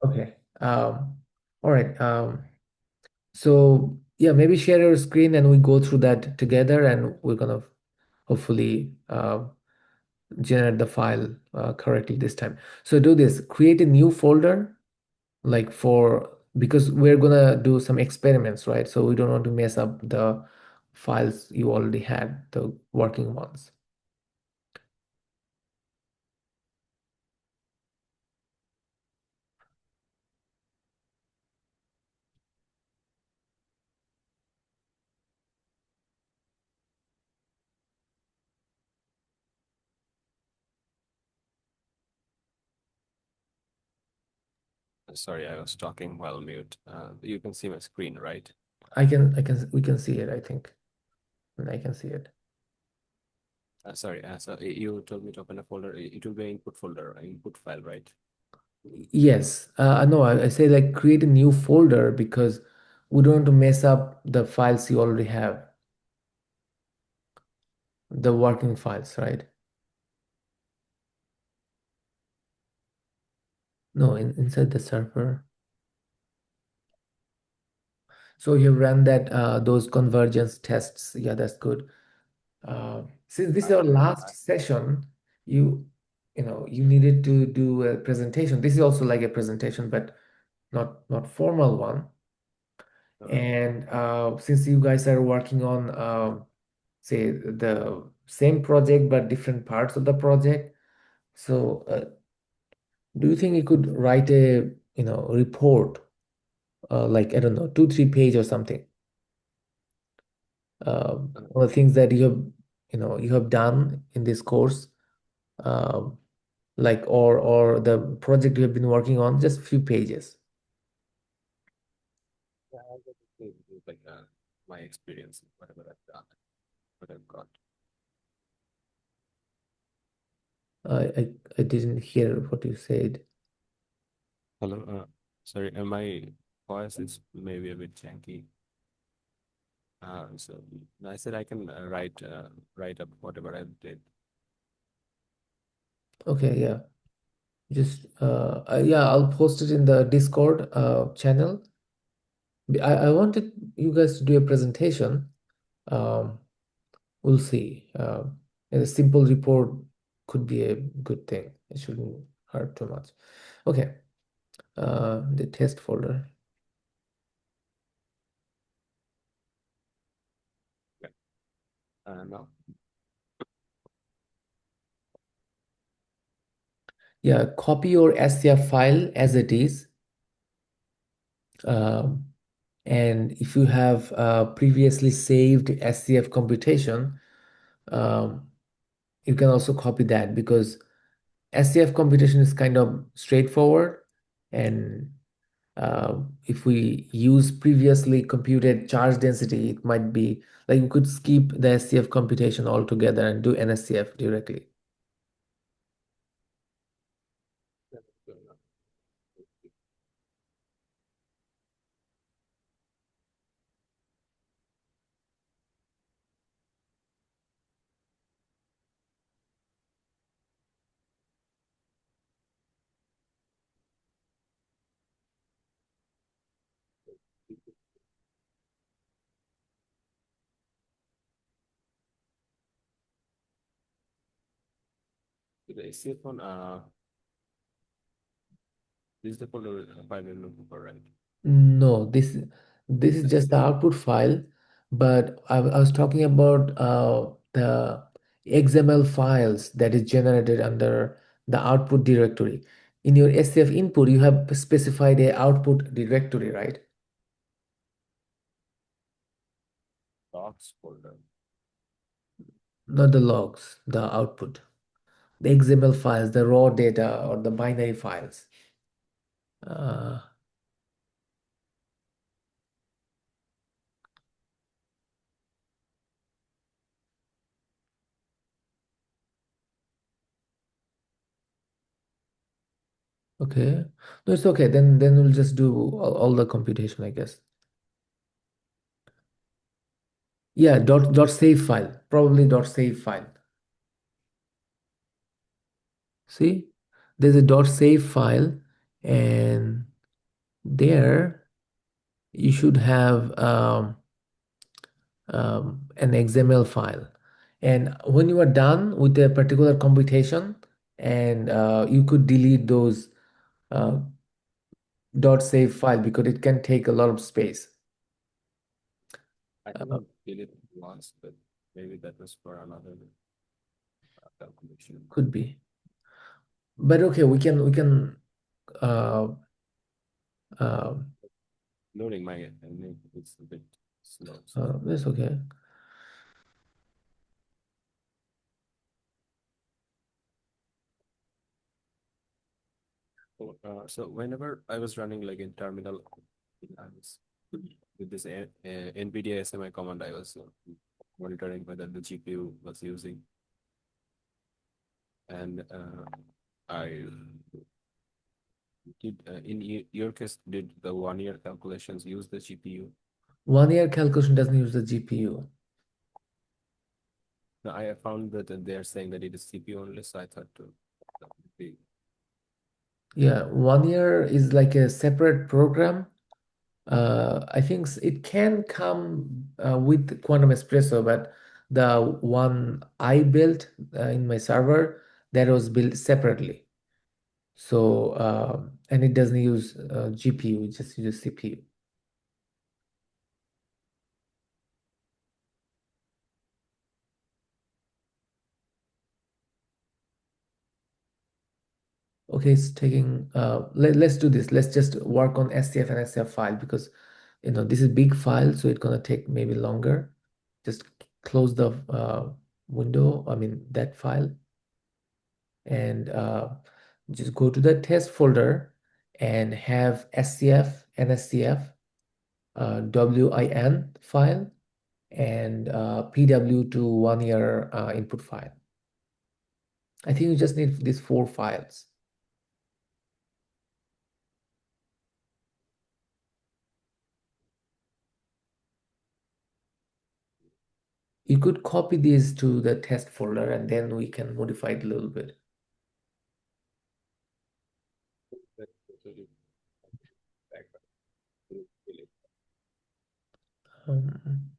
Okay. All right. So yeah, maybe share your screen and we go through that together and we're gonna hopefully generate the file correctly this time. So do this, create a new folder like for because we're gonna do some experiments, right? So we don't want to mess up the files you already had, the working ones. Sorry, I was talking while mute. You can see my screen, right? We can see it, I think. And I can see it. Sorry, so you told me to open a folder. It will be an input folder, an input file, right? Yes. No, I say like create a new folder because we don't want to mess up the files you already have, the working files, right? No, inside the server. So you ran that those convergence tests. Yeah, that's good. Since this is our Yeah. last session, you you needed to do a presentation. This is also like a presentation, but not formal one. And since you guys are working on say the same project but different parts of the project, so do you think you could write a report like I don't know 2-3 page or something? All the things that you have done in this course, um, like or the project you have been working on, just few pages. Yeah, I'll get like my experience, whatever I've done, what I've got. I didn't hear what you said. Hello. Sorry, my voice is maybe a bit janky. So I said I can write up whatever I did. Okay, yeah. Just yeah, I'll post it in the Discord channel. I wanted you guys to do a presentation. Um, we'll see. A simple report could be a good thing. It shouldn't hurt too much. Okay. The test folder. Yeah. No. Yeah, copy your SCF file as it is. Um, and if you have previously saved SCF computation, um, you can also copy that because SCF computation is kind of straightforward. And if we use previously computed charge density, it might be like we could skip the SCF computation altogether and do NSCF directly. The ACF one, this is the folder file you're looking for, right? No, this is just the SCF. output file, but I was talking about the XML files that is generated under the output directory. In your SCF input, you have specified a output directory, right? Docs folder. Not the logs, the output, the XML files, the raw data or the binary files. Uh, okay, no, it's okay. Then we'll just do all the computation, I guess. Yeah, dot save file, probably dot save file. See, there's a dot save file, and there you should have an XML file. And when you are done with a particular computation, and you could delete those uh, .save file because it can take a lot of space. I think I did it once, but maybe that was for another calculation. Could be, but okay, we can uh, uh, Loading my name, it's a bit slow. So, that's okay. so whenever I was running like in terminal, I was with this NVIDIA SMI command, I was monitoring whether the GPU was using, and I did your case, did the 1 year calculations use the GPU? 1 year calculation doesn't use the GPU. No, I found that they are saying that it is CPU only, so I thought to that would be Yeah, 1 year is like a separate program. I think it can come with Quantum Espresso, but the one I built in my server, that was built separately. So, and it doesn't use GPU, it just uses CPU. Okay, it's taking, let's do this. Let's just work on STF and STF file because, this is big file, so it's gonna take maybe longer. Just close the window, I mean, that file, and just go to the test folder and have SCF, NSCF, WIN file, and PW to 1 year input file. I think you just need these 4 files. You could copy these to the test folder and then we can modify it a little bit. totally back. Um,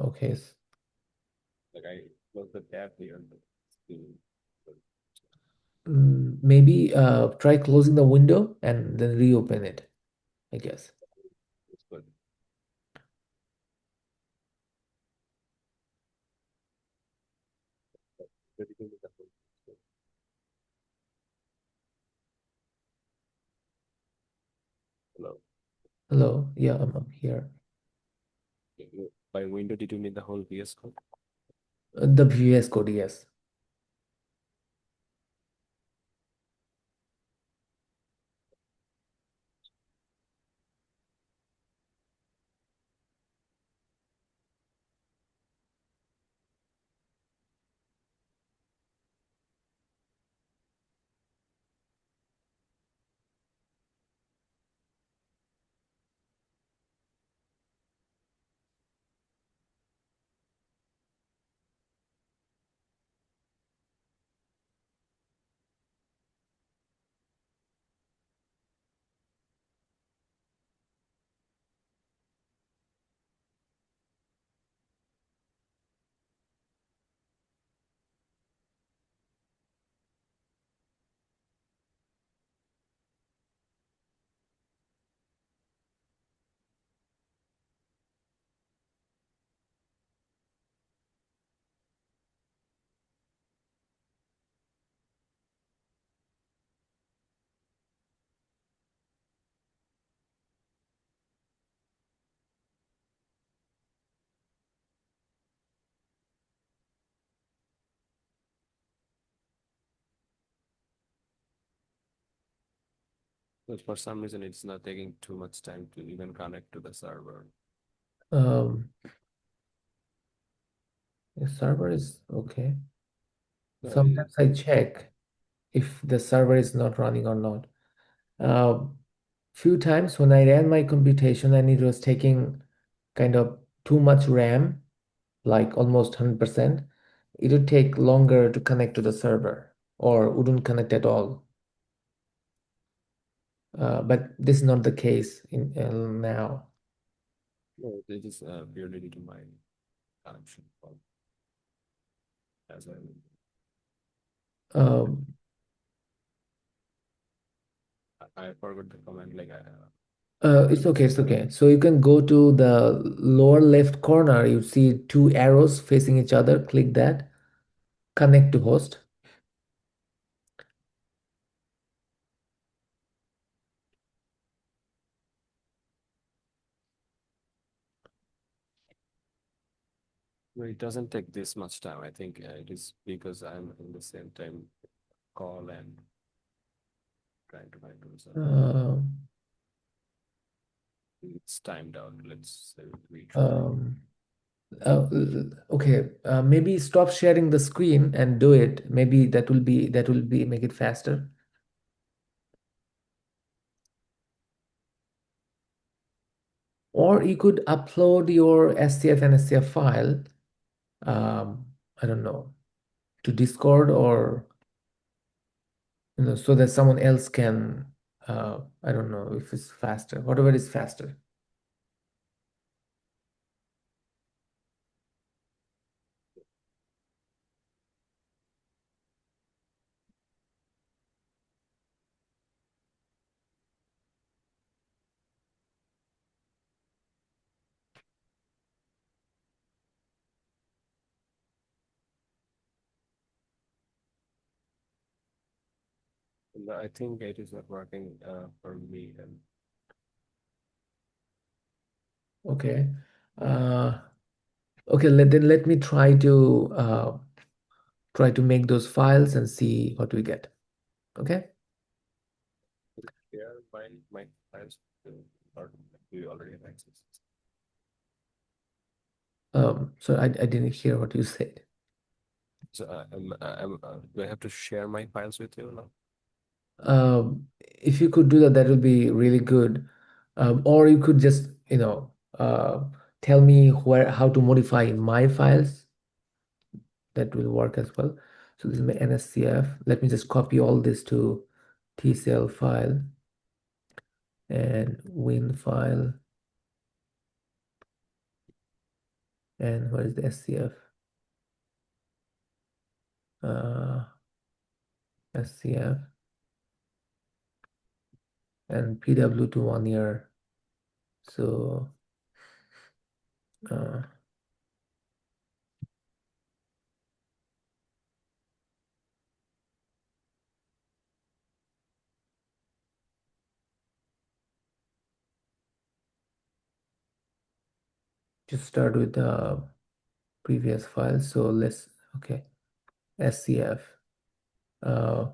okay. Like I closed the tab here, but still, but Maybe try closing the window and then reopen it, I guess. it's good. Very good with the whole thing. Hello. Hello, yeah, I'm here. By window, did you mean the whole VS Code? The VS Code, yes. But for some reason, it's not taking too much time to even connect to the server. Um, the server is okay. No, Sometimes I check if the server is not running or not. Few times when I ran my computation and it was taking kind of too much RAM, like almost 100%, it would take longer to connect to the server. or wouldn't connect at all. But this is not the case in now. No, it is purely due to my connection problem, as Um, I forgot the comment. Like it's okay, it's okay. So you can go to the lower left corner. You see two arrows facing each other. Click that. Connect to host. no, it doesn't take this much time. I think it is because I'm in the same time call and trying to find those. Uh, It's timed out. Let's say we try. um, okay. Maybe stop sharing the screen and do it. Maybe that will be make it faster. Or you could upload your STF and STF file. Um, I don't know, to Discord, or so that someone else can. I don't know if it's faster. Whatever is faster. No, I think it is not working for me. And Okay. Uh, okay. Let me try to make those files and see what we get. Okay. yeah, my files or do you already have access? So I didn't hear what you said. So do I have to share my files with you now? If you could do that, that would be really good. Or you could just, tell me how to modify my files. That will work as well. So this is my NSCF. Let me just copy all this to TCL file and Win file. And what is the SCF? Uh, SCF and PW to 1 year. So uh, just start with the previous file. So okay, SCF. Uh,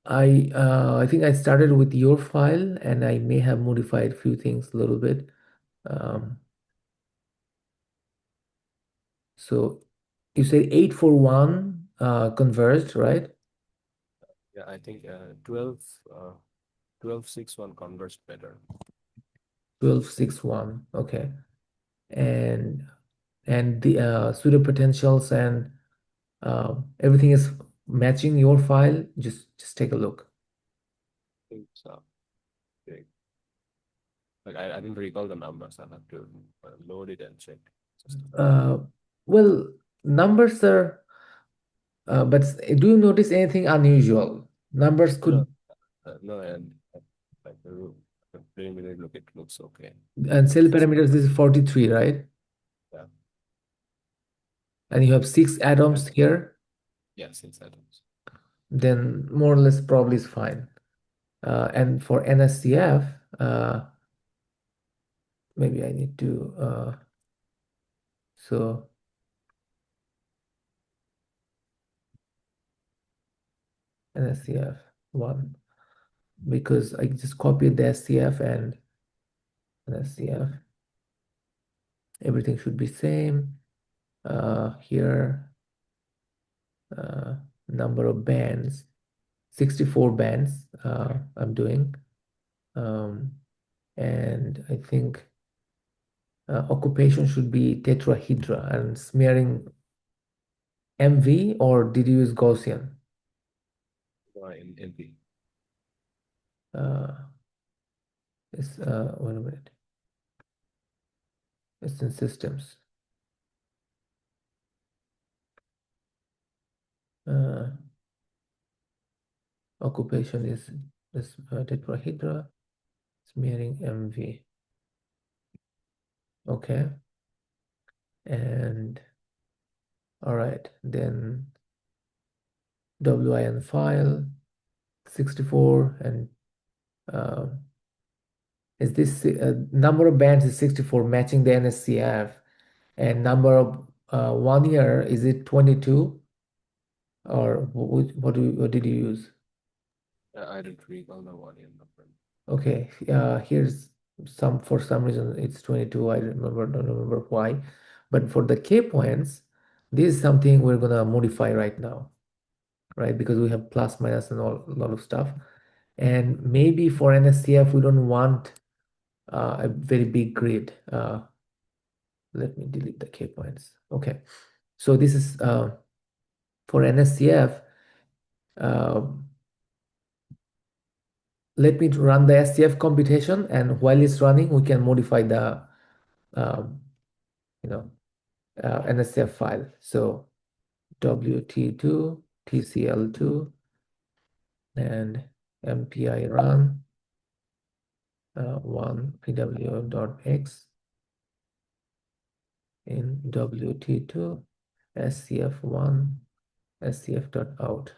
I think I started with your file and I may have modified a few things a little bit. Um, so you said 841 converged, right? Yeah, I think 12.6.1 converts better. 1261. Okay. And the pseudo potentials and everything is matching your file. Just take a look. I think so. Okay. Like I didn't recall the numbers. I'll have to load it and check. Just Uh, well, numbers are, but do you notice anything unusual? Numbers no, could, no, and like the preliminary look, it looks okay. and cell It's parameters, this is 43, right? yeah, And you have six yeah, atoms here, yeah, since atoms. then more or less probably is fine. And for NSCF, maybe I need to, so NSCF 1, because I just copied the SCF and NSCF. Everything should be same. Here, number of bands, 64 bands I'm doing. Um, and I think occupation should be tetrahedra and smearing MV or did you use Gaussian? in NP. Uh, wait a minute. It's in systems. Uh, Occupation is tetrahedra. Smearing MV. Okay. And all right, then WIN file 64 and uh, is this number of bands is 64 matching the NSCF and number of 1 year is it 22 or what did you use? I didn't recall the volume number. Okay, here's for some reason it's 22. I don't remember why. But for the K points, this is something we're gonna modify right now, right? Because we have plus minus and a lot of stuff. And maybe for NSCF, we don't want a very big grid. Let me delete the K points. Okay, so this is for NSCF. Uh, Let me run the SCF computation, and while it's running, we can modify the um, you know NSCF file. So WT2 TCL2 and MPI run 1 pw.x in WT2 SCF1 SCF.out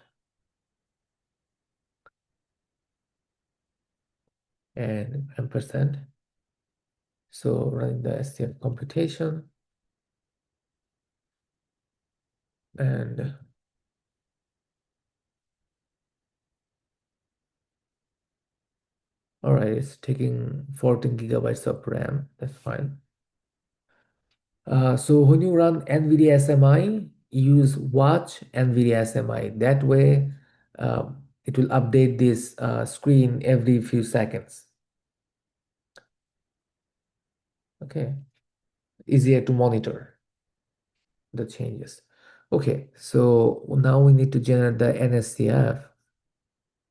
and ampersand. So running the SCF computation and all right, it's taking 14 gigabytes of RAM. That's fine. So when you run NVIDIA SMI, use watch NVIDIA SMI. That way, it will update this screen every few seconds. Okay, easier to monitor the changes. Okay, so now we need to generate the NSCF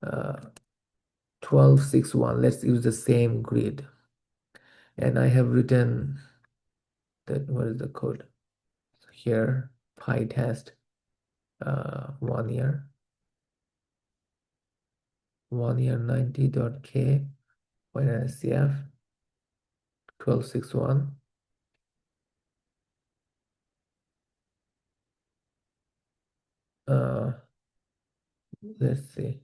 1261. Let's use the same grid. And I have written that, what is the code? Here, PyTest 1 year. 1 year 90.k when SCF 1261. Uh, let's see.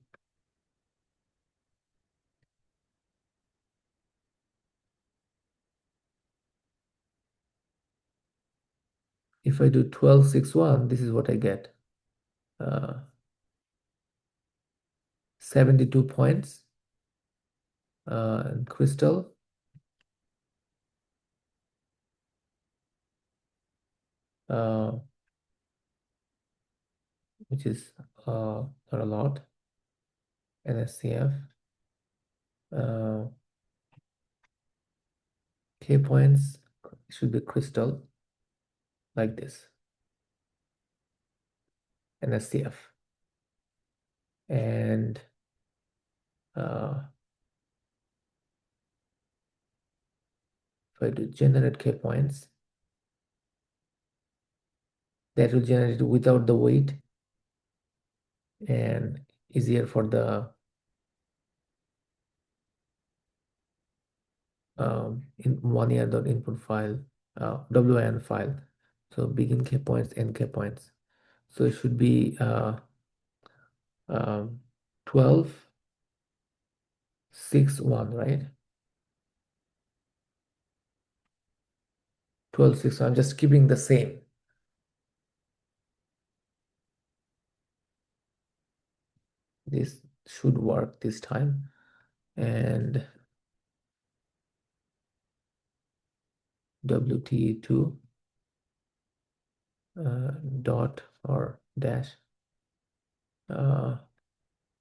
If I do 1261, this is what I get. 72 points in crystal. Uh, which is not a lot. NSCF. K points should be crystal like this. NSCF. And if I do generate K points, that will generate it without the weight and easier for the in 1 year dot input file, WIN file. So begin K points, end K points. So it should be 12, 6, 1, right? 12, 6, I'm just keeping the same. This should work this time. And WT2 dot or dash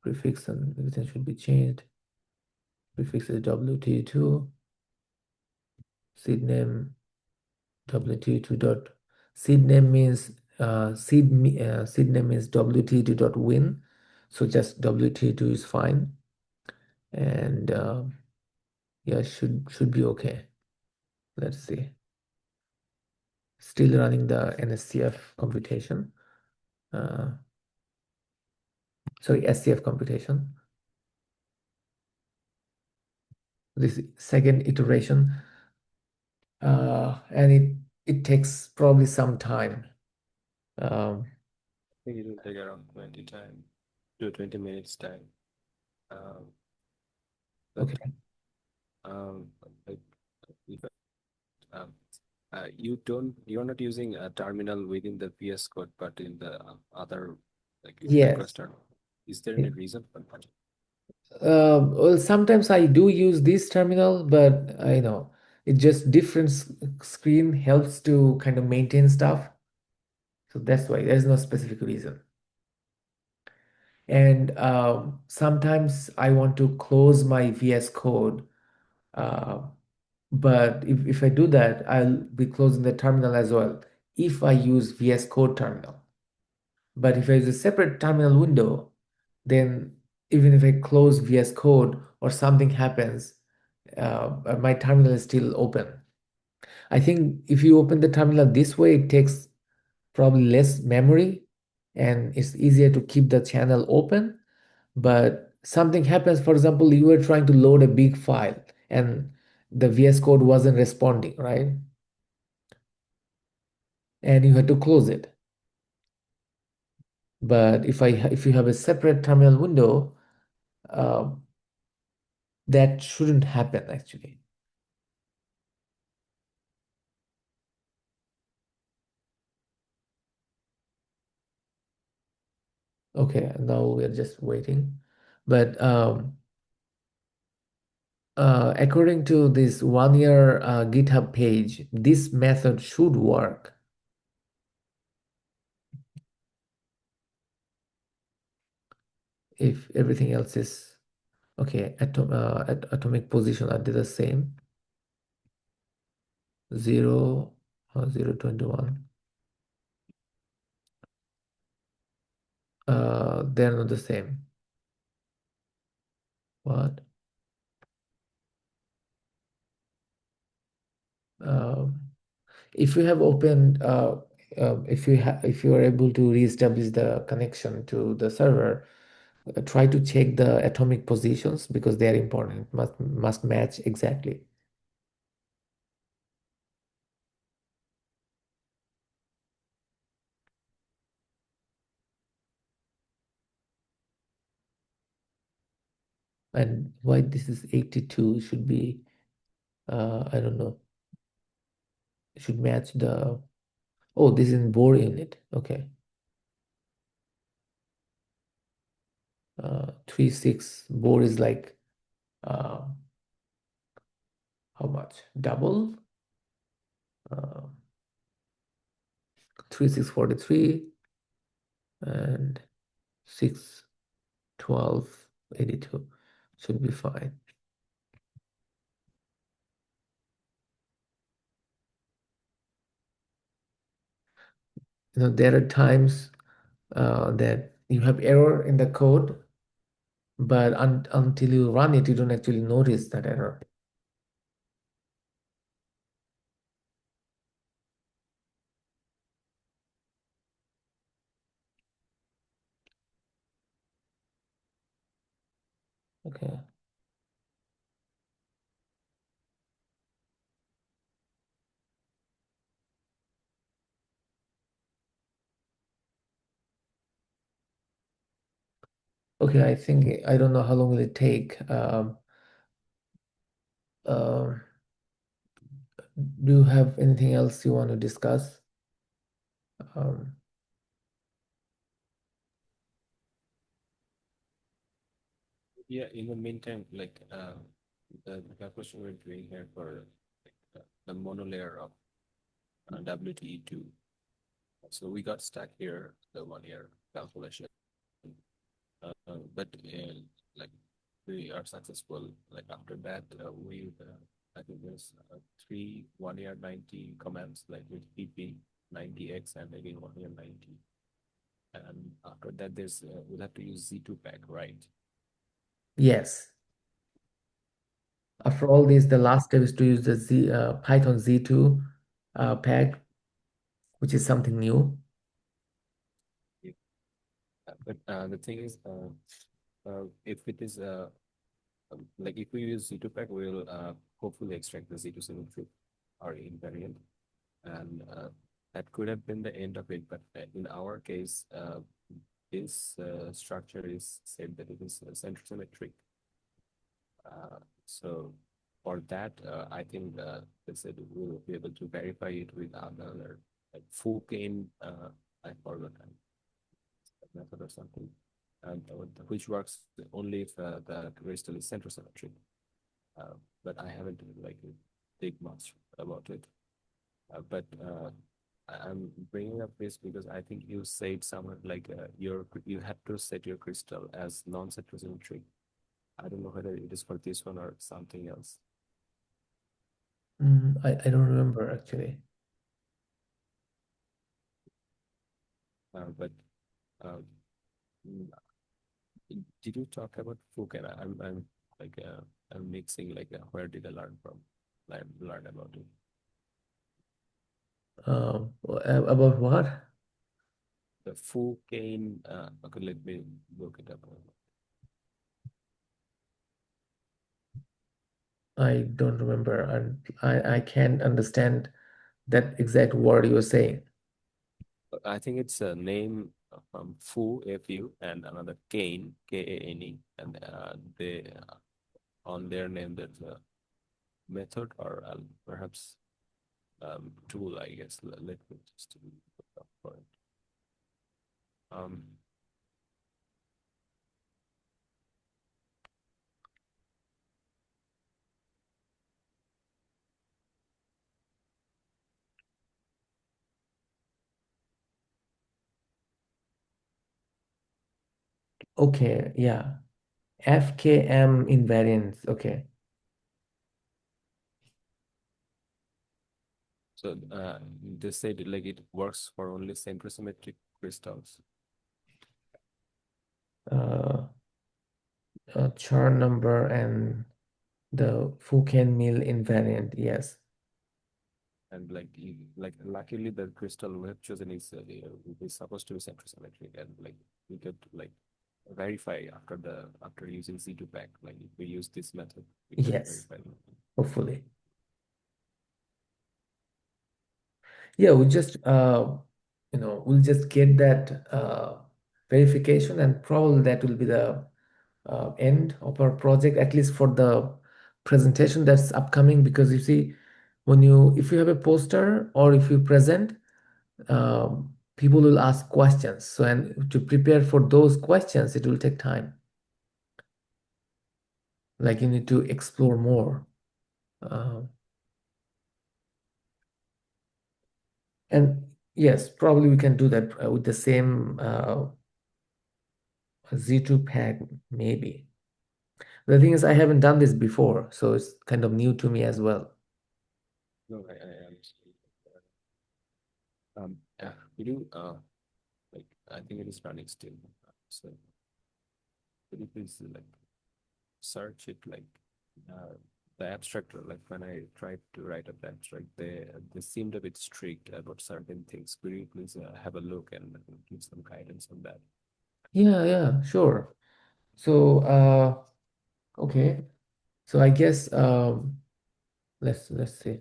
prefix and everything should be changed. Prefix is WT2, seed name WT2 dot seed name means seed name is wt2.win. So just wt2 is fine. And yeah, should be okay. Let's see. Still running the NSCF computation. Uh, sorry, SCF computation. This second iteration, and it takes probably some time. Um, I think it will take around 20 minutes time. But okay. um, like, if, um, you're not using a terminal within the VS Code, but in the other like macros Yes. terminal. Is there any reason for that? Well, sometimes I do use this terminal, but I know it just different screen helps to kind of maintain stuff. So that's why there's no specific reason. And sometimes I want to close my VS Code, uh, but if I do that, I'll be closing the terminal as well if I use VS Code terminal. But if I use a separate terminal window, then even if I close VS Code or something happens, my terminal is still open. I think if you open the terminal this way, it takes probably less memory and it's easier to keep the channel open. But something happens, for example, you were trying to load a big file and the VS Code wasn't responding, right? And you had to close it. But if you have a separate terminal window, uh, that shouldn't happen actually. Okay, now we're just waiting. But according to this 1 year GitHub page, this method should work if everything else is okay. Atomic position are they the same? 0, 021. They're not the same. What? Um, if you have opened, if you are able to reestablish the connection to the server, try to check the atomic positions because they are important. Must match exactly. And why this is 82 should be I don't know, should match the, oh, this is in Bohr unit. Okay. 36 Bohr is like uh, how much? Double? Uh, 3643 and 61282 should be fine. There are times that you have error in the code, but until you run it, you don't actually notice that error. Okay. Okay, I think I don't know how long will it take. Um, do you have anything else you want to discuss? Um, Yeah, in the meantime, like the calculation we're doing here for like, the monolayer of WTE2. So we got stuck here, the 1 year calculation. But like we are successful. Like after that, I think there's 3 1 year 90 commands like with PP. 90x and again 1 here 90. And after that, we'll have to use Z2 pack, right? Yes. After all this, the last step is to use the Python Z2 pack, which is something new. Yeah. But the thing is, if it is like if we use Z2 pack, we'll hopefully extract the Z2 symmetry or invariant, and that could have been the end of it. But in our case, this structure is said that it is centrosymmetric. So for that, I think they said we'll be able to verify it with another like Foucault. I forgot that method or something, and which works only if the crystal is centrosymmetric. But I haven't like think much about it. I'm bringing up this because I think you said somewhere like you had to set your crystal as non-centrosymmetric. I don't know whether it is for this one or something else. I don't remember actually. But uh, mm, did you talk about Foucault? I'm like I'm mixing like where did I learn from? I learned about it. About what? The Foucault. Okay, let me look it up. I don't remember, and I can't understand that exact word you were saying. I think it's a name from Fu, F-U, and another Kane, K-A-N-E, and they on their name there's a method or perhaps tool, I guess. Let me just look up for it. Um, Okay, yeah. FKM invariants. Okay. so they said like it works for only centrosymmetric crystals. Uh, Chart number and the Foucault-Mill invariant. Yes. And like like luckily the crystal we have chosen is supposed to be centrosymmetric, and like we could like verify after using Z2 pack. Like if we use this method, we can Yes. verify. Hopefully. Yeah, we'll just get that verification, and probably that will be the end of our project, at least for the presentation that's upcoming. Because you see, if you have a poster or if you present, people will ask questions. So, and to prepare for those questions, it will take time. Like you need to explore more. Uh, and yes, probably we can do that with the same Z2 pack, maybe. The thing is, I haven't done this before, so it's kind of new to me as well. No, I understand. We do like I think it is running still. So could you please like search it like the abstract, like when I tried to write up the abstract, they seemed a bit strict about certain things. Could you please have a look and give some guidance on that? Yeah, yeah, sure. So, okay. So I guess let's see.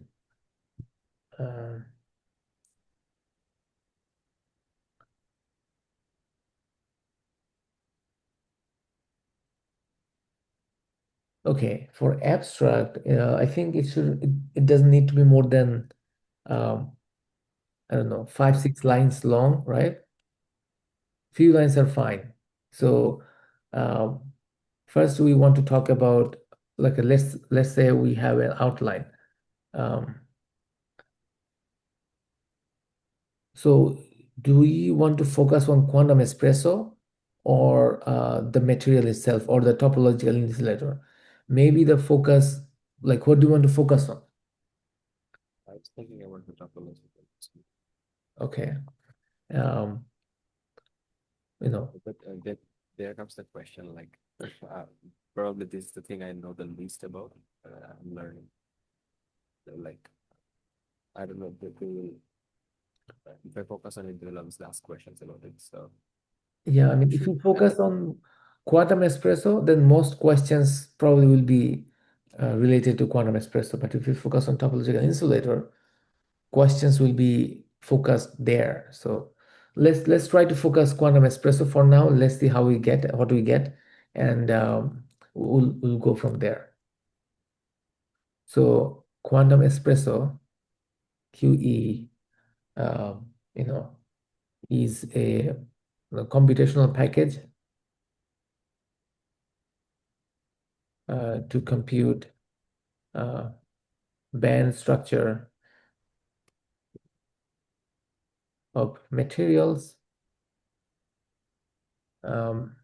Uh, okay, for abstract, I think it doesn't need to be more than um, I don't know, 5, 6 lines long, right? Few lines are fine. So um, first we want to talk about like let's say we have an outline. Um, so do we want to focus on quantum espresso or the material itself or the topological insulator? Maybe the focus, like what do you want to focus on? I was thinking about the topological. Okay. Um, But then there comes the question, like, probably this is the thing I know the least about. I'm learning. So, like, I don't know if I focus on it, they'll obviously ask questions about it. So, yeah, I mean, if should you focus on quantum espresso, then most questions probably will be related to quantum espresso. But if you focus on topological insulator, questions will be focused there. So let's try to focus quantum espresso for now. Let's see how we get what we get, and we'll go from there. So quantum espresso QE, you know, is a computational package to compute band structure of materials, um,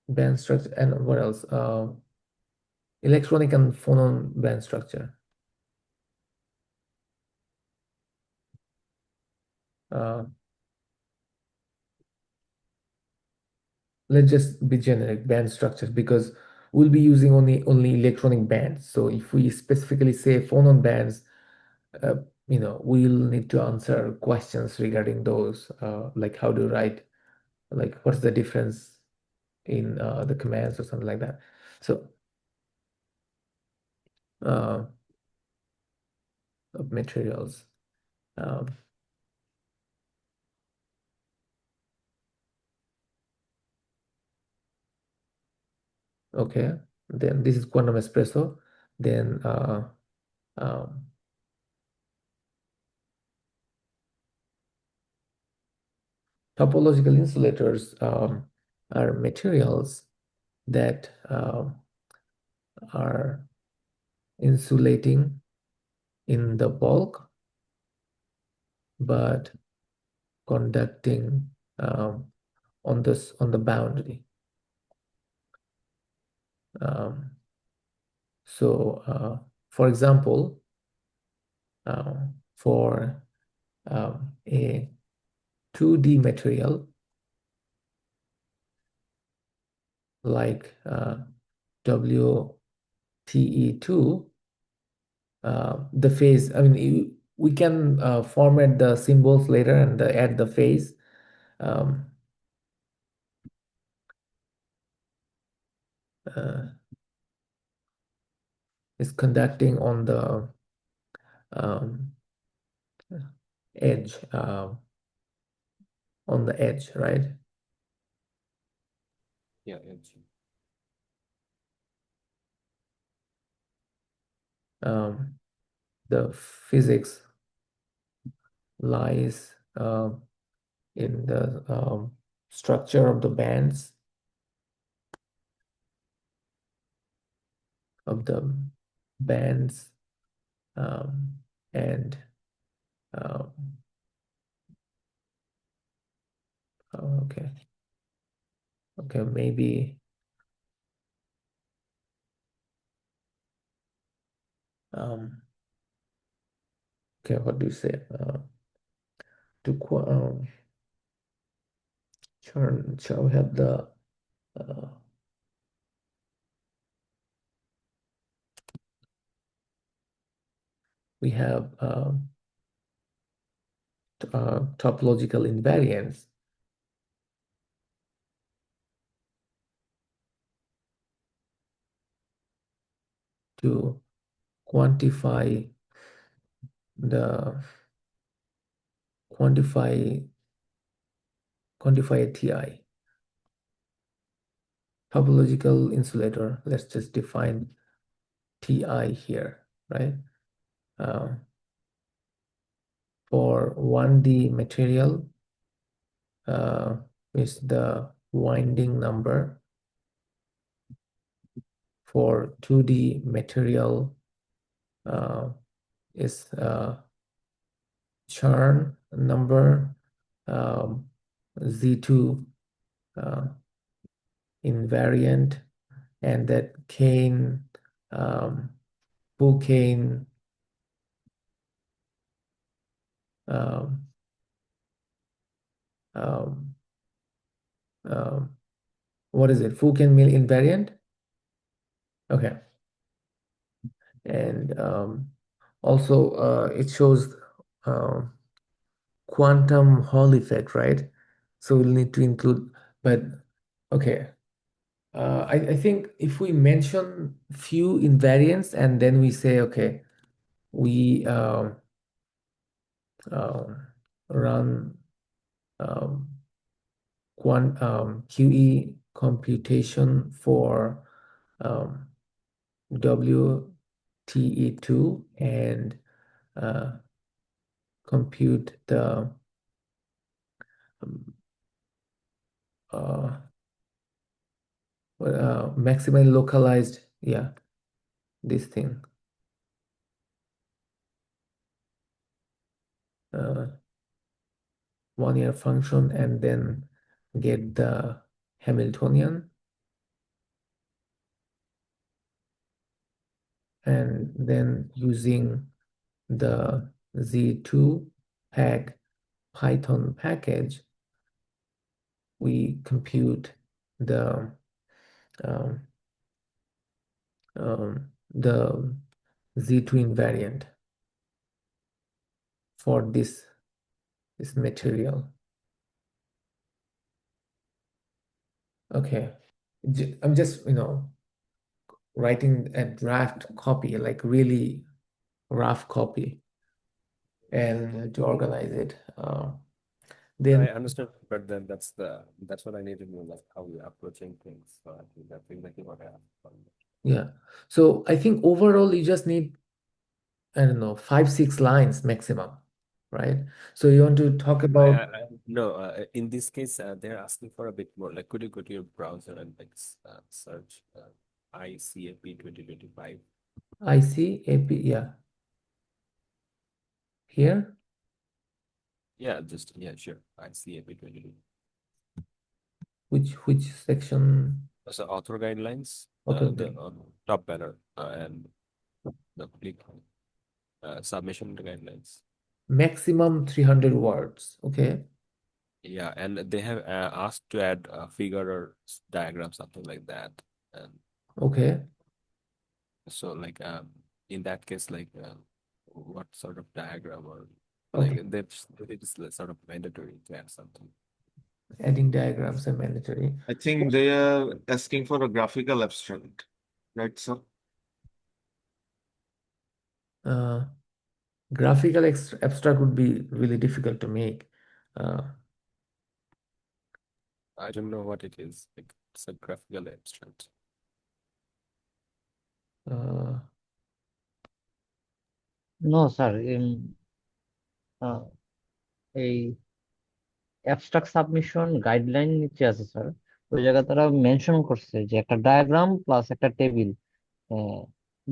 band structure, and what else? Electronic and phonon band structure. Uh, let's just be generic band structures because we'll be using only electronic bands. So if we specifically say phonon bands, uh, we'll need to answer questions regarding those, like how to write, like what's the difference in the commands or something like that. So uh, of materials. Um, okay, then this is quantum espresso. Then um, topological insulators are materials that are insulating in the bulk but conducting on the boundary. Um, for example, for a 2D material like WTE2, the phase, I mean, we can format the symbols later and add the phase. Um, uh, is conducting on the um, edge, right? yeah, The physics lies in the structure of the bands of the bands um, and um, okay, maybe um, okay, what do you say? To shall we have the uh, we have topological invariance to quantify the quantify a TI. Topological insulator, let's just define TI here, right? For 1D material is the winding number. For 2D material is Chern number, Z2 invariant, and that Kane um, Pucain, um, um, um, what is it? Fuken mill invariant. Okay, and also it shows um, quantum Hall effect, right? So we'll need to include, but okay. I think if we mention few invariants and then we say, okay, we um, run um, QE computation for um, WTE2 and uh, compute the um, uh, maximally localized, yeah, this thing, uh, one-year function, and then get the Hamiltonian, and then using the Z2 pack Python package, we compute the um, the Z2 invariant for this material. Okay, I'm just writing a draft copy, like really rough copy, and to organize it. Then I understand, but then that's what I need to know, like how you're approaching things. So I think that's exactly what I have. yeah, so I think overall you just need, I don't know, 5, 6 lines maximum, right? So you want to talk about No, in this case, they're asking for a bit more. Like, could you go to your browser and like search ICAP 2025? ICAP, yeah, here, Yeah, just yeah, sure. ICAP 2025. which section? So author guidelines, the Auto top banner, and the click submission guidelines. maximum 300 words. Okay. Yeah, and they have asked to add a figure or diagram, something like that. And Okay. so, like, in that case, like, what sort of diagram or Okay. like that's it is like sort of mandatory to add something. Adding diagrams are mandatory. I think they are asking for a graphical abstract, right, sir? Uh, graphical abstract would be really difficult to make. Uh, I don't know what it is. Like, it's a graphical abstract. uh, No, sir এই abstract submission guideline নিচে আছে sir, ওই জায়গায় তারা mention করছে যে একটা diagram plus একটা টেবিল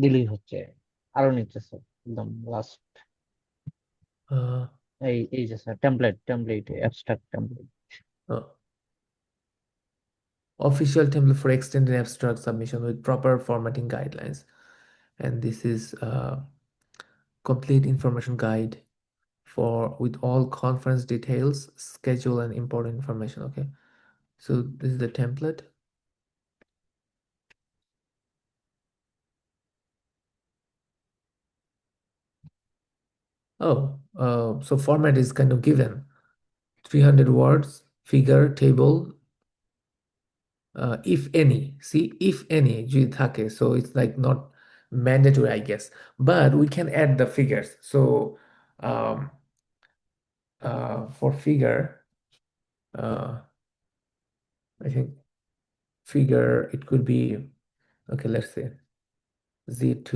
দিলেই হচ্ছে। আরো নিচে স্যার একদম লাস্ট uh, এই যে sir template abstract template. uh, Official template for extended abstract submission with proper formatting guidelines. And this is complete information guide for with all conference details, schedule, and important information. Okay. So this is the template. Oh, so format is kind of given. 300 words, figure, table, if any. See, if any, যদি থাকে. So it's like not mandatory, I guess. But we can add the figures. So for figure, I think figure, it could be, okay, let's say Z2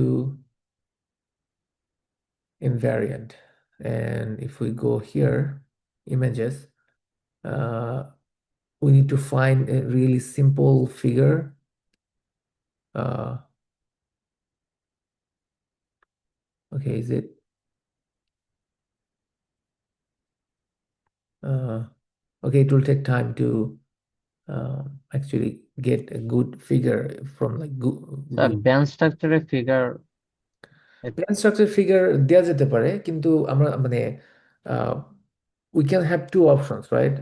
invariant. And if we go here, images, we need to find a really simple figure. Okay, is it? Okay, it will take time to actually get a good figure from like sir good band স্ট্রাকচারের figure plan structure figure দেওয়া যেতে পারে, কিন্তু আমরা মানে we can have two options, right?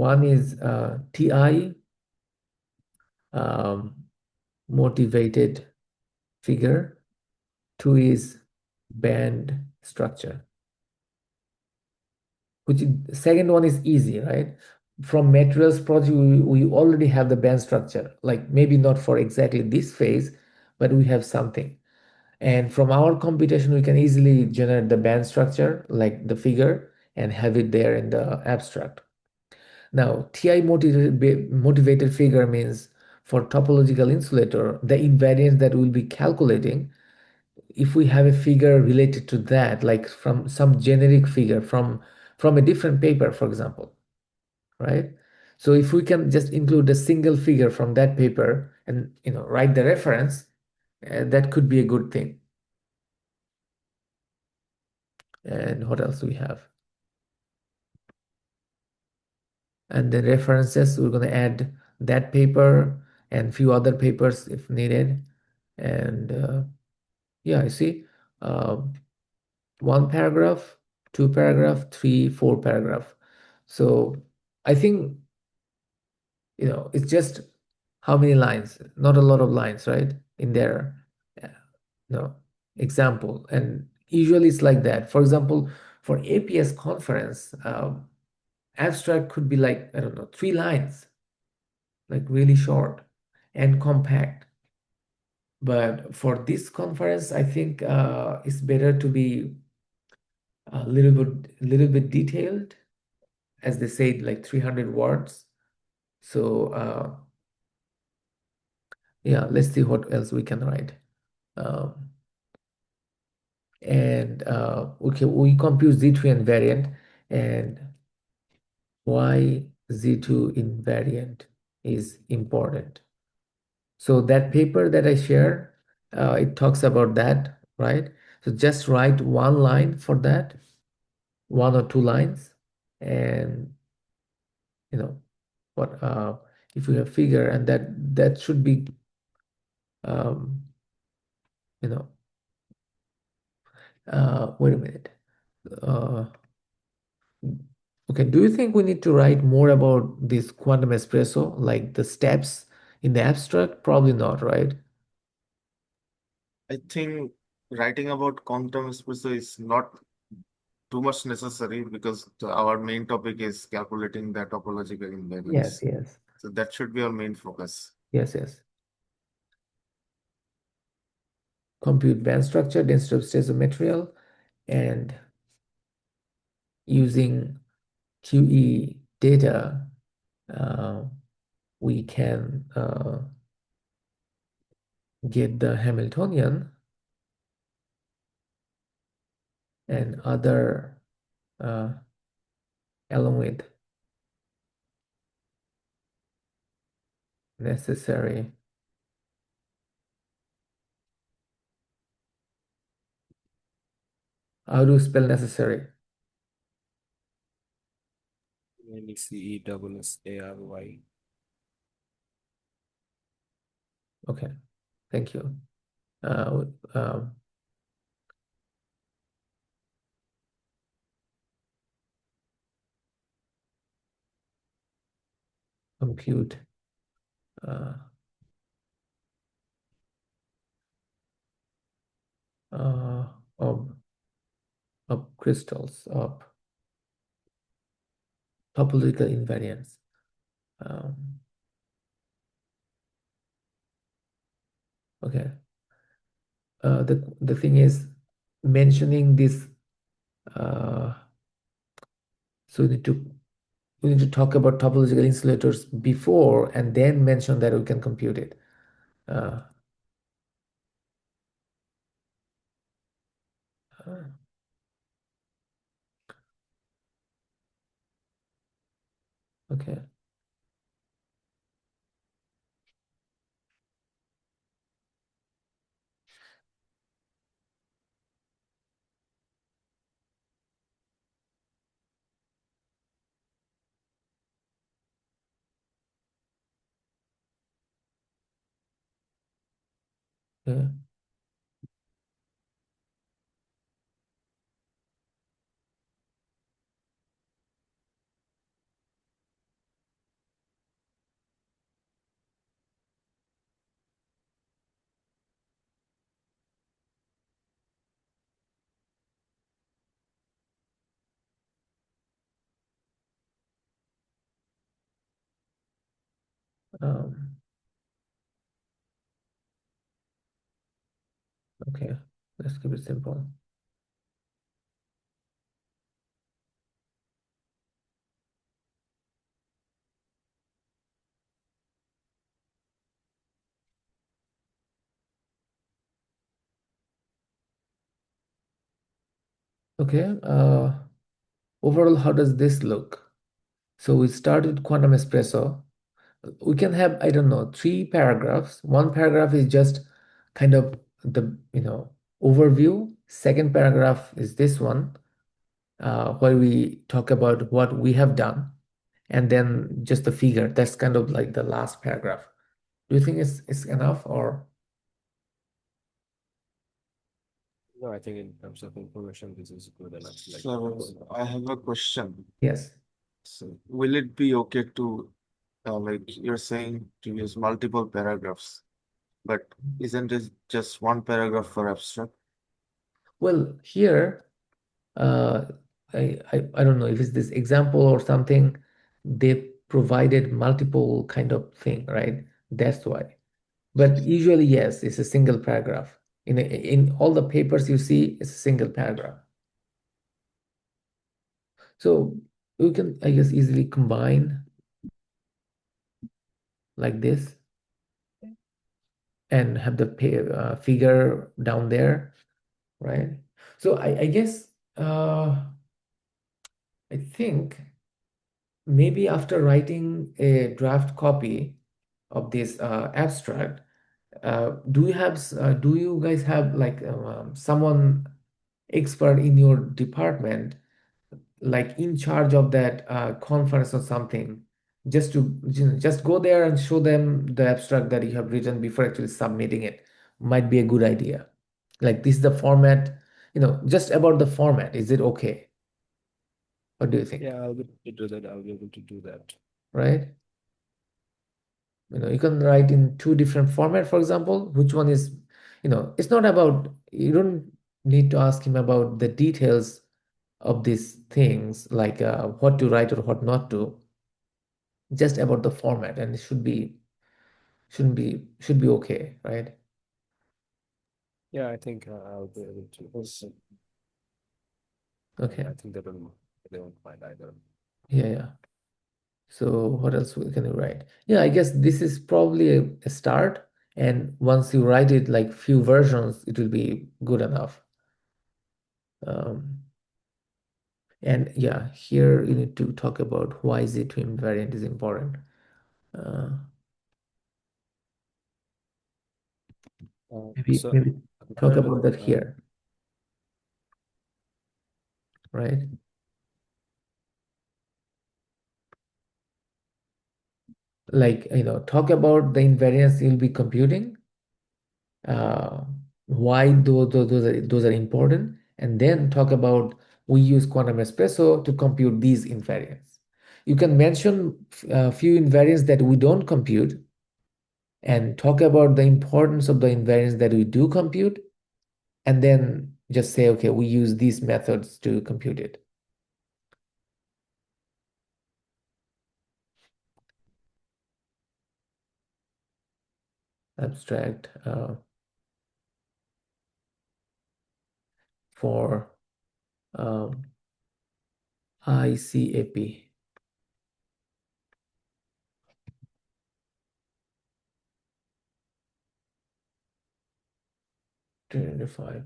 One is TI um, motivated figure. Two is band structure, which is, second one is easy, right? From materials project, we already have the band structure, like maybe not for exactly this phase, but we have something. And from our computation, we can easily generate the band structure, like the figure, and have it there in the abstract. Now, TI motivated figure means for topological insulator, the invariance that we'll be calculating, if we have a figure related to that, like from some generic figure from a different paper, for example, right? So if we can just include a single figure from that paper and write the reference, that could be a good thing. And what else do we have? And the references, we're going to add that paper and few other papers if needed. And yeah, you see, one paragraph, two paragraph, three, four paragraph. So I think, it's just how many lines, not a lot of lines, right? In their uh, example. And usually it's like that. For example, for APS conference, abstract could be like, I don't know, 3 lines, like really short and compact. But for this conference, I think it's better to be a little bit detailed, as they say, like 300 words. So yeah, let's see what else we can write. Um, and okay, we compute Z2 invariant, and why Z2 invariant is important. So that paper that I shared, it talks about that, right? So just write one line for that, 1 or 2 lines, and what if we have figure, and that should be um, you know wait a minute. Uh, okay, do you think we need to write more about this quantum espresso, like the steps in the abstract? Probably not, right? I think writing about quantum espresso is not too much necessary because our main topic is calculating the topological Yes, invariance. yes, So that should be our main focus. yes, yes. Compute band structure, density of states of material, and using QE data, we can get the Hamiltonian and other along with necessary how do you spell necessary? NECESSARY. Okay, thank you. Uh, um, compute uh, uh, of crystals of topological invariance. Okay. The thing is mentioning this. So we need to talk about topological insulators before and then mention that we can compute it. Uh, uh, okay. Yeah. Um, okay, let's keep it simple. Okay, overall, how does this look? So we start with quantum espresso. We can have, I don't know, three paragraphs. One paragraph is just kind of the, overview. Second paragraph is this one, where we talk about what we have done, and then just the figure. That's kind of like the last paragraph. Do you think it's enough or? No, I think in terms of information, this is good enough. Like, So I have a question. Yes. So will it be okay to, like you're saying, to use multiple paragraphs, but isn't it just one paragraph for abstract? Well, here, uh, I don't know if it's this example or something. They provided multiple kind of thing, right? That's why. But usually, yes, it's a single paragraph. In all the papers you see, it's a single paragraph. So we can, I guess, easily combine like this and have the figure down there, right? So I guess I think maybe after writing a draft copy of this abstract, do you guys have like someone expert in your department, like in charge of that conference or something, just to just go there and show them the abstract that you have written before actually submitting it? Might be a good idea. Like this is the format, just about the format. Is it okay? What do you think? yeah, I'll be able to do that. I'll be able to do that. Right? You can write in two different format, for example, which one is, it's not about, you don't need to ask him about the details of these things, like what to write or what not to, just about the format, and it should be okay, right? Yeah, I think I'll be able to. Also, Okay. I think they won't mind either. Yeah, yeah. So what else can you write? Yeah, I guess this is probably a start, and once you write it like few versions, it will be good enough. Um, And yeah, here you need to talk about why Z2 invariant is important. Maybe So maybe talk compared with about that here, right? Like, talk about the invariance you'll be computing, uh, why those are important, and then talk about we use quantum espresso to compute these invariants. You can mention a few invariants that we don't compute and talk about the importance of the invariants that we do compute, and then just say, okay, we use these methods to compute it. Abstract for ICAP. 205.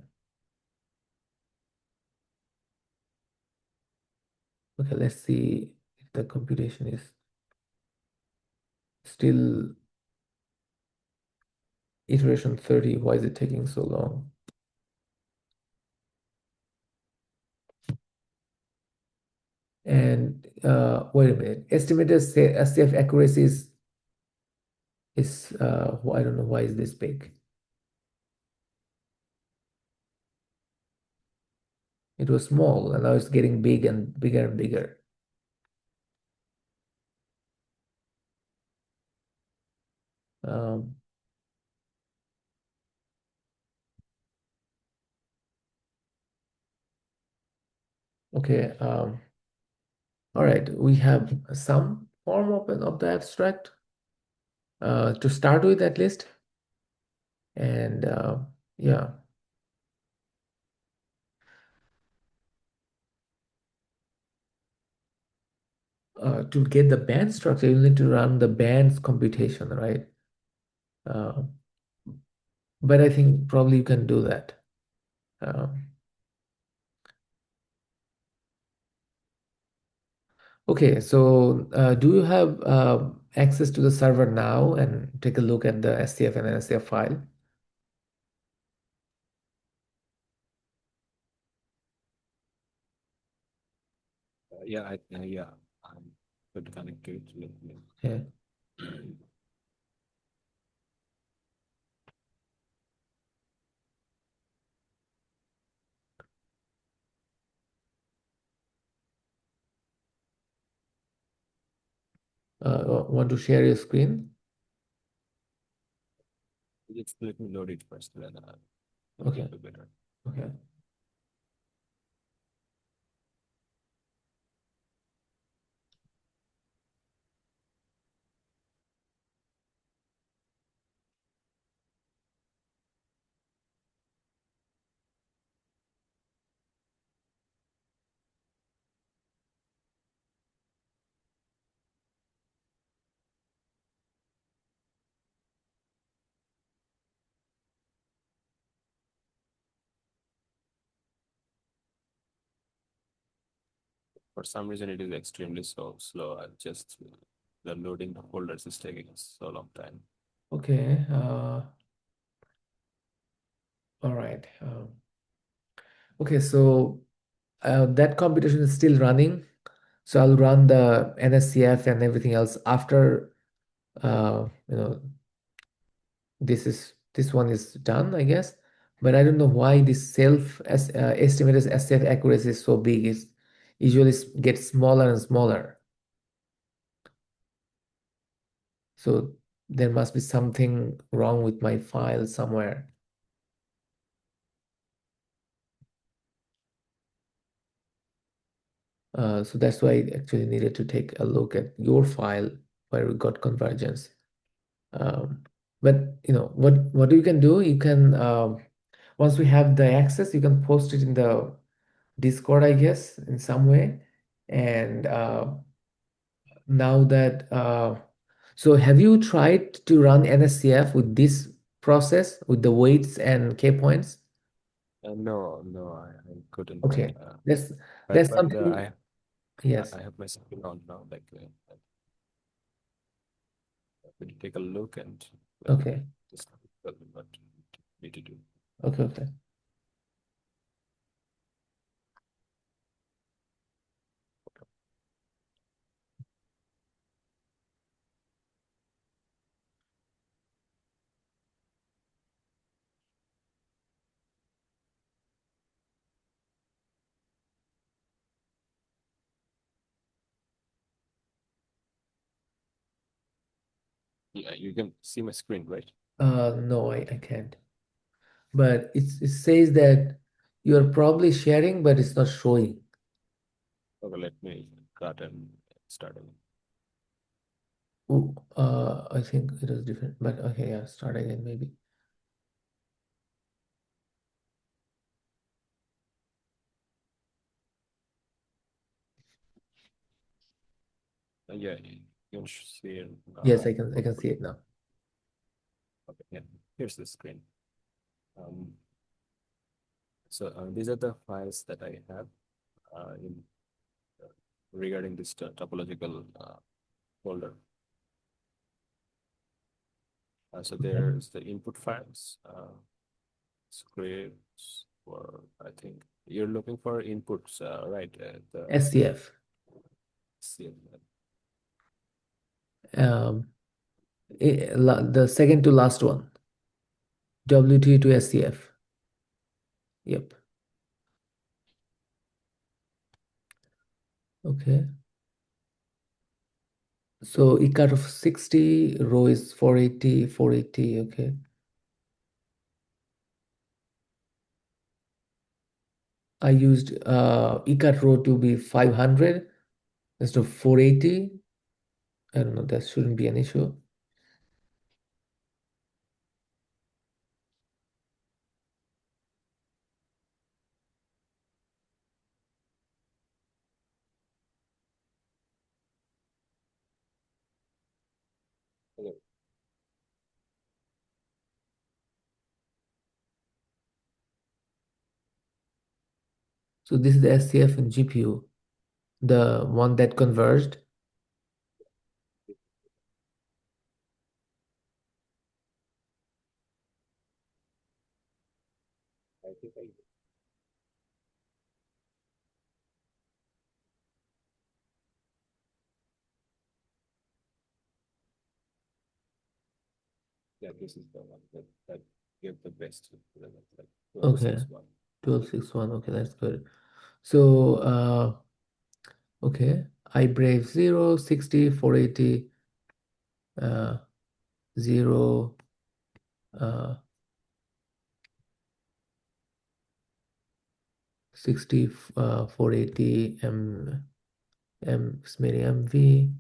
Okay, let's see if the computation is still iteration 30. Why is it taking so long? And wait a minute. Estimated SCF accuracy is I don't know why is this big. It was small, and now it's getting big and bigger and bigger. Um, okay. All right. We have some form of the abstract to start with, at least. And yeah. To get the band structure, you need to run the bands computation, right? Uh, but I think probably you can do that. Okay, so do you have access to the server now and take a look at the SCF and NSCF file? Yeah, I'm good to connect to it. Let me. Yeah. Want to share your screen? Just let me load it first, then Okay. it'll be better. Okay. For some reason, it is extremely slow. The loading the folders is taking so long time. Okay. All right. Okay, so that computation is still running. So I'll run the NSCF and everything else after this one is done, I guess. But I don't know why this estimated SCF accuracy is so big. It usually gets smaller and smaller. So there must be something wrong with my file somewhere. So that's why I actually needed to take a look at your file where we got convergence. But what you can do, you can once we have the access, you can post it in the Discord, I guess, in some way. And now that so have you tried to run NSCF with this process with the weights and K points? No, I couldn't. Okay, that's But something. Yes. I have my screen on now. We'll take a look and Okay. just what need to do. Okay. Yeah, you can see my screen, right? No, I can't. But it says that you're probably sharing, but it's not showing. Okay, let me cut and start again. Oh, I think it is different, but okay, yeah, start again maybe. Yeah, you can see it. Yes, I can see it now. Okay, yeah, here's the screen. So these are the files that I have in regarding this topological folder. So there's the input files, scripts, or I think you're looking for inputs, right? The SCF. CFL. The second to last one. WT to SCF. Yep. Okay. So ikat of 60, rho is 480, 480. Okay. I used ikat rho to be 500 instead of 480. I don't know, that shouldn't be an issue. Okay. So this is the SCF and GPU, the one that converged. I think yeah, this is the one that gave the best result, like Okay, 1261. 1261. Okay, that's good. So okay, iBrave 0, 60, 480, 0, uh 60, 480, SMIRI MV,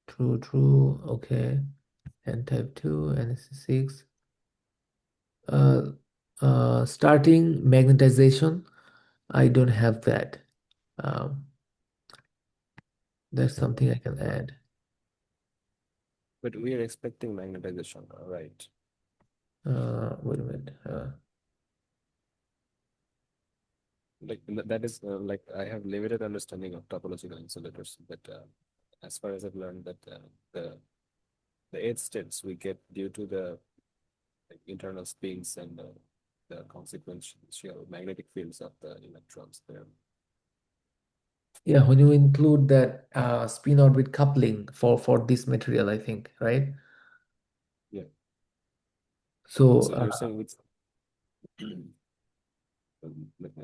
true, okay, and type 2, NSC6. Starting magnetization, I don't have that. Um, that's something I can add. But we are expecting magnetization, right? Wait a minute. Like that is like I have limited understanding of topological insulators, but as far as I've learned that the edge states we get due to the like, internal spins and the consequential magnetic fields of the electrons there. Yeah, when you include that spin orbit coupling for this material, I think, right? Yeah. So So you're saying with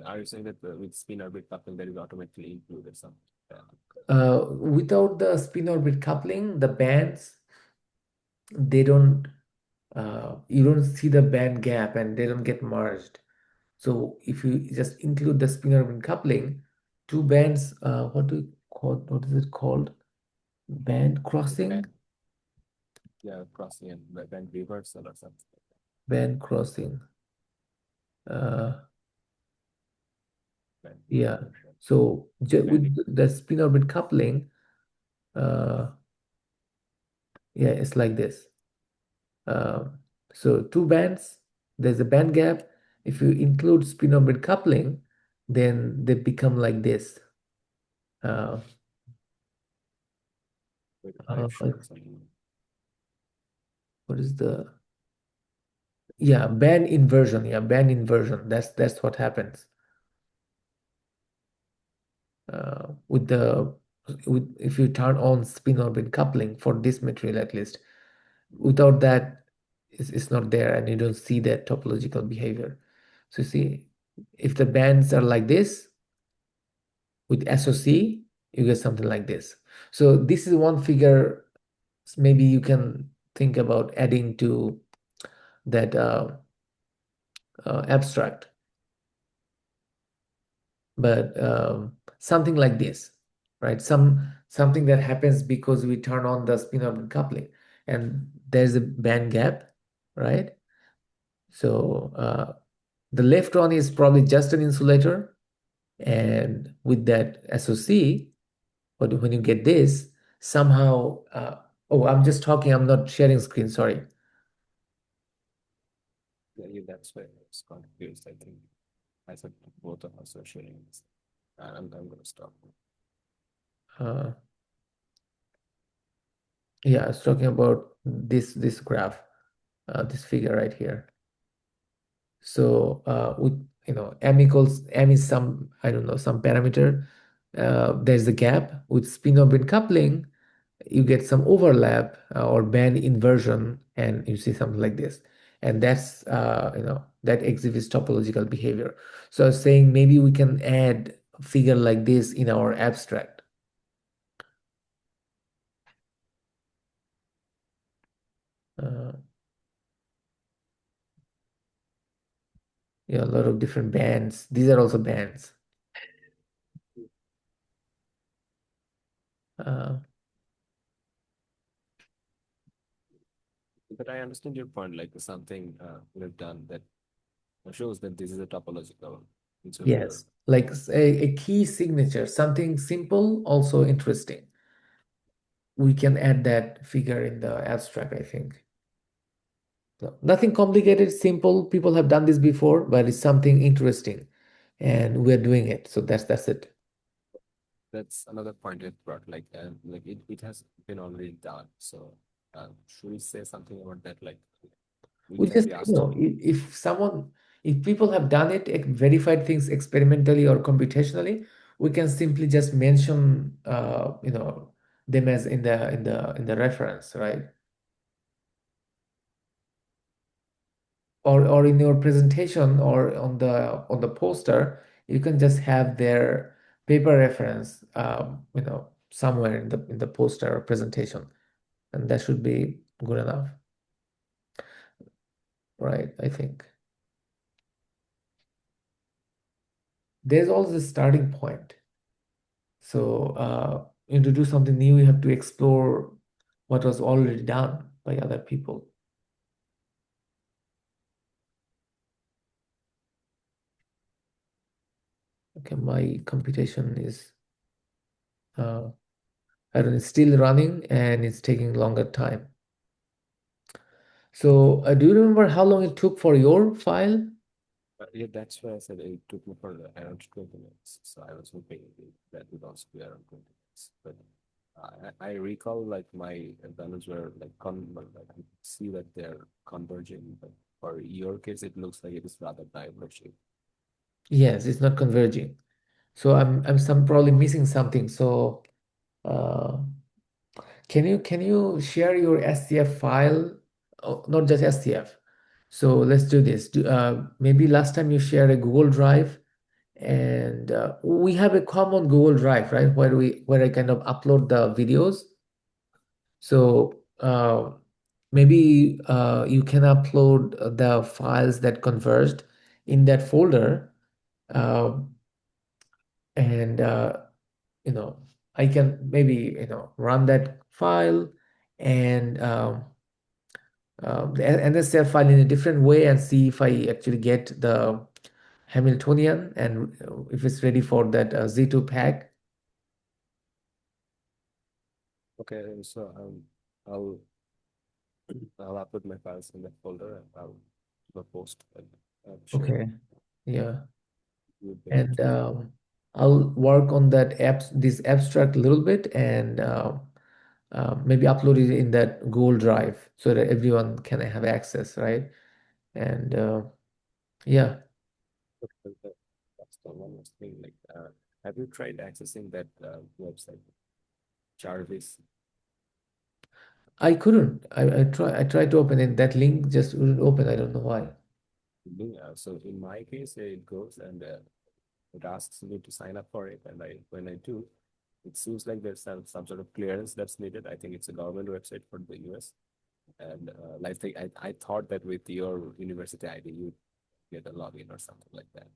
are you saying that with spin orbit coupling that is automatically included some? without the spin orbit coupling, the bands they don't you don't see the band gap and they don't get merged. So if you just include the spin orbit coupling, two bands, what is it called? Band crossing? Yeah, crossing and band reversal or something. Band crossing. Uh, Band yeah. reversal. So Band with the spin orbit coupling, uh, yeah, it's like this. So two bands, there's a band gap. If you include spin orbit coupling, then they become like this. Uh, with uh, five showing something. what is the yeah band inversion? Yeah, band inversion. That's what happens with the with if you turn on spin orbit coupling for this material at least. Without that, it's not there, and you don't see that topological behavior. So you see, if the bands are like this with SOC, you get something like this. So this is one figure. Maybe you can think about adding to that abstract, but something like this, right? Something that happens because we turn on the spin orbit coupling, and there's a band gap, right? So the left one is probably just an insulator, and with that SOC, but when you get this, somehow, oh, I'm just talking, I'm not sharing screen, sorry. Yeah, that's why I was confused. I think I said both of us are sharing this. I'm gonna stop. Uh, yeah, I was talking about this graph, this figure right here. So with m equals m is some, I don't know, some parameter. There's a gap with spin orbit coupling. You get some overlap or band inversion, and you see something like this. And that's that exhibits topological behavior. So I was saying maybe we can add figure like this in our abstract. Uh, yeah, a lot of different bands. These are also bands. Uh, But I understand your point, like something we've done that shows that this is a topological. And so we are, yes, like a key signature, something simple, also interesting. We can add that figure in the abstract, I think. No, nothing complicated, simple. People have done this before, but it's something interesting, and we're doing it. So that's it. that's another point it brought, like it has been already done. So should we say something about that? Like we We can just, be asked to. if people have done it, verified things experimentally or computationally, we can simply just mention, them as in the reference, right? Or in your presentation or on the poster, you can just have their paper reference, somewhere in the poster or presentation, and that should be good enough, right? I think there's always a starting point. So, to do something new, you have to explore what was already done by other people. Okay, my computation is, I don't know, it's still running and it's taking longer time. So, do you remember how long it took for your file? Yeah, that's why I said it took me for around 20 minutes. So I was hoping that would also be around 20 minutes. But I recall like my values were like I see that they're converging, but for your case, it looks like it is rather diverging. Yes, it's not converging. So I'm probably missing something. So, uh, can you share your STF file? Oh, not just STF. So let's do this. Maybe last time you shared a Google Drive, and we have a common Google Drive, right? Where I kind of upload the videos. So maybe you can upload the files that converged in that folder, uh, and I can maybe run that file and the NSF file in a different way and see if I actually get the Hamiltonian and if it's ready for that Z2 pack. Okay, so I'll I'll upload my files in that folder and I'll do a post and share it Okay. Yeah. with the And users. I'll work on this abstract a little bit and maybe upload it in that Google Drive so that everyone can have access, right? And yeah, Okay, that's the one last thing. Like, have you tried accessing that website, Jarvis? I tried to open it. That link just wouldn't open. I don't know why. So in my case, it goes and it asks me to sign up for it, and when I do, it seems like there's some sort of clearance that's needed. I think it's a government website for the US, and I thought that with your university ID you get a login or something like that.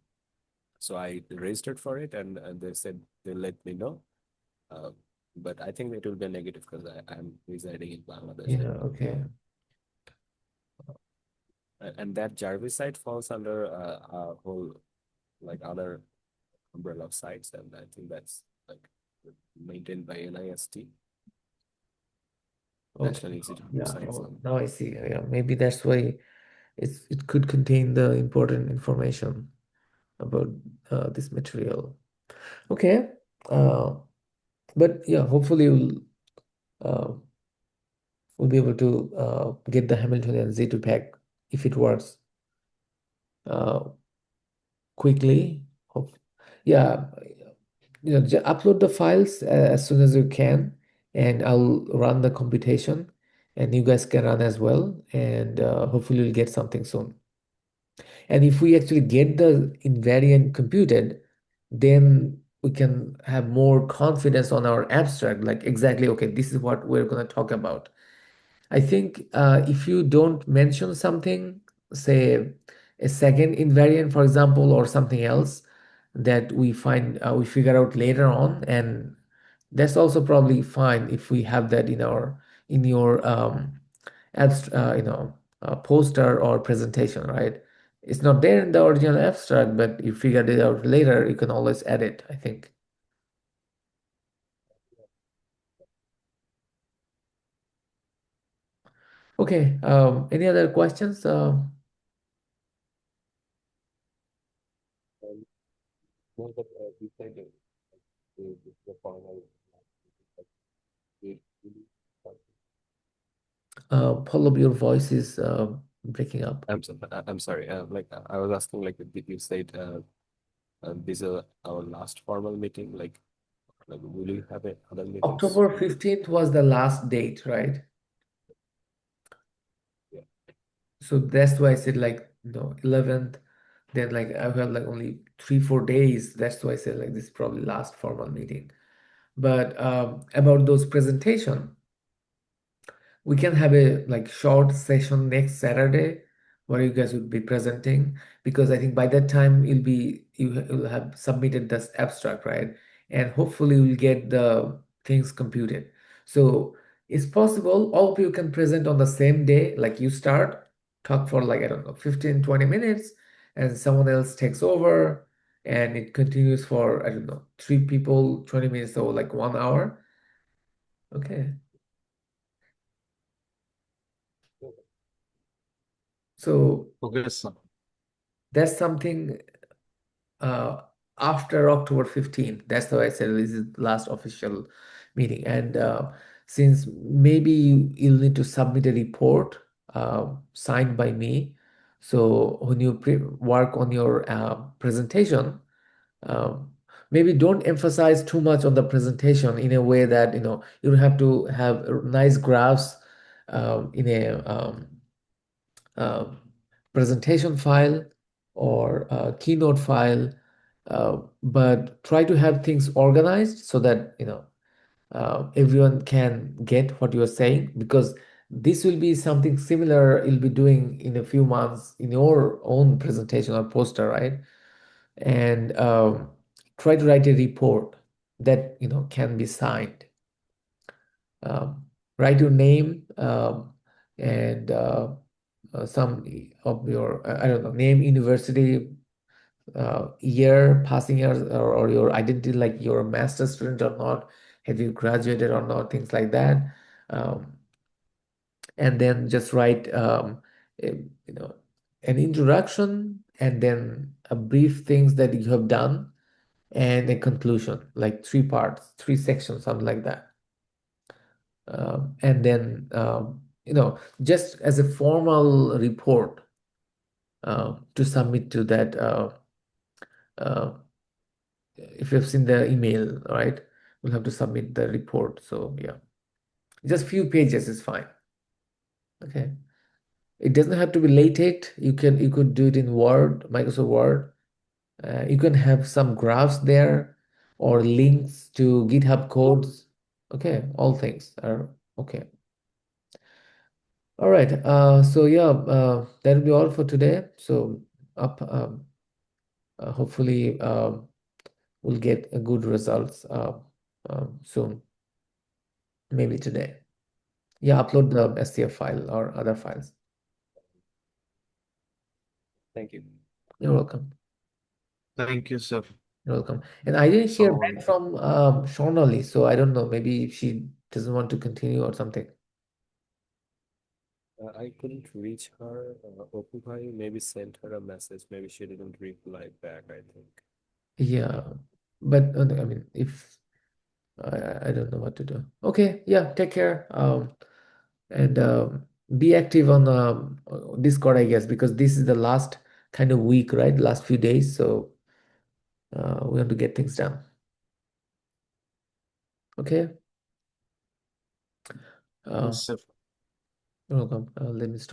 So I registered for it, and they said they'll let me know. Uh, but I think it will be a negative because I'm residing in Bangladesh, Yeah, okay. and that Jarvis site falls under a whole like other umbrella of sites, and I think that's like maintained by NIST, Okay. National Institute of Yeah. Science. Oh, now I see. Yeah, maybe that's why it could contain the important information about this material. Okay. Uh, but yeah, hopefully uh, we'll be able to get the Hamiltonian Z2 pack if it works uh, quickly. Hope, yeah, upload the files as soon as you can, and I'll run the computation, and you guys can run as well, and hopefully we'll get something soon. And if we actually get the invariant computed, then we can have more confidence on our abstract, like exactly, okay, this is what we're going to talk about. I think if you don't mention something, say a second invariant, for example, or something else that we figure out later on, and that's also probably fine if we have that in your poster or presentation, right? It's not there in the original abstract, but you figured it out later, you can always add it, I think. Okay, any other questions? One that you said that the final Paul, your voice is breaking up. I'm sorry. Like I was asking, like did you said this is our last formal meeting. Like will you have other meetings? October 15th was the last date, right? Yeah. So that's why I said like, 11th, then like I have like only 3-4 days. That's why I said like this is probably last formal meeting. But about those presentation, we can have a like short session next Saturday where you guys would be presenting, because I think by that time you'll have submitted this abstract, right? And hopefully you'll get the things computed. So it's possible all of you can present on the same day, like you start, talk for like, I don't know, 15-20 minutes, and someone else takes over, and it continues for, I don't know, 3 people, 20 minutes, or like 1 hour. Okay. So Okay, sir. that's something uh, after October 15th. That's why I said this is last official meeting. And since maybe you'll need to submit a report signed by me. So when you work on your presentation, um, maybe don't emphasize too much on the presentation in a way that, you don't have to have nice graphs in a um, presentation file or a keynote file, but try to have things organized so that everyone can get what you're saying, because this will be something similar you'll be doing in a few months in your own presentation or poster, right? And try to write a report that can be signed. Write your name, and some of your, I don't know, name, university, year, passing years, or your identity, like you're a master's student or not, have you graduated or not, things like that. Um, and then just write, an introduction, and then a brief things that you have done, and a conclusion, like 3 parts, 3 sections, something like that. And then, just as a formal report to submit to that. Uh, if you've seen the email, right, we'll have to submit the report. So yeah, just few pages is fine. Okay, it doesn't have to be LaTeX. You could do it in Word, Microsoft Word. You can have some graphs there or links to GitHub codes. Okay, all things are okay. All right. So yeah, that'll be all for today. So up, hopefully, we'll get a good results soon, maybe today. Yeah, upload the STF file or other files. Thank you. You're welcome. Thank you, sir. You're welcome. And I didn't hear So, back from Shonali, so I don't know. Maybe she doesn't want to continue or something. I couldn't reach her. Opu Bhai maybe sent her a message. Maybe she didn't reply back, I think. Yeah, but I mean, if I don't know what to do. Okay, yeah, take care. And be active on Discord, I guess, because this is the last kind of week, right? Last few days, so we have to get things done. Okay. yes, sir. You're welcome. Let me stop.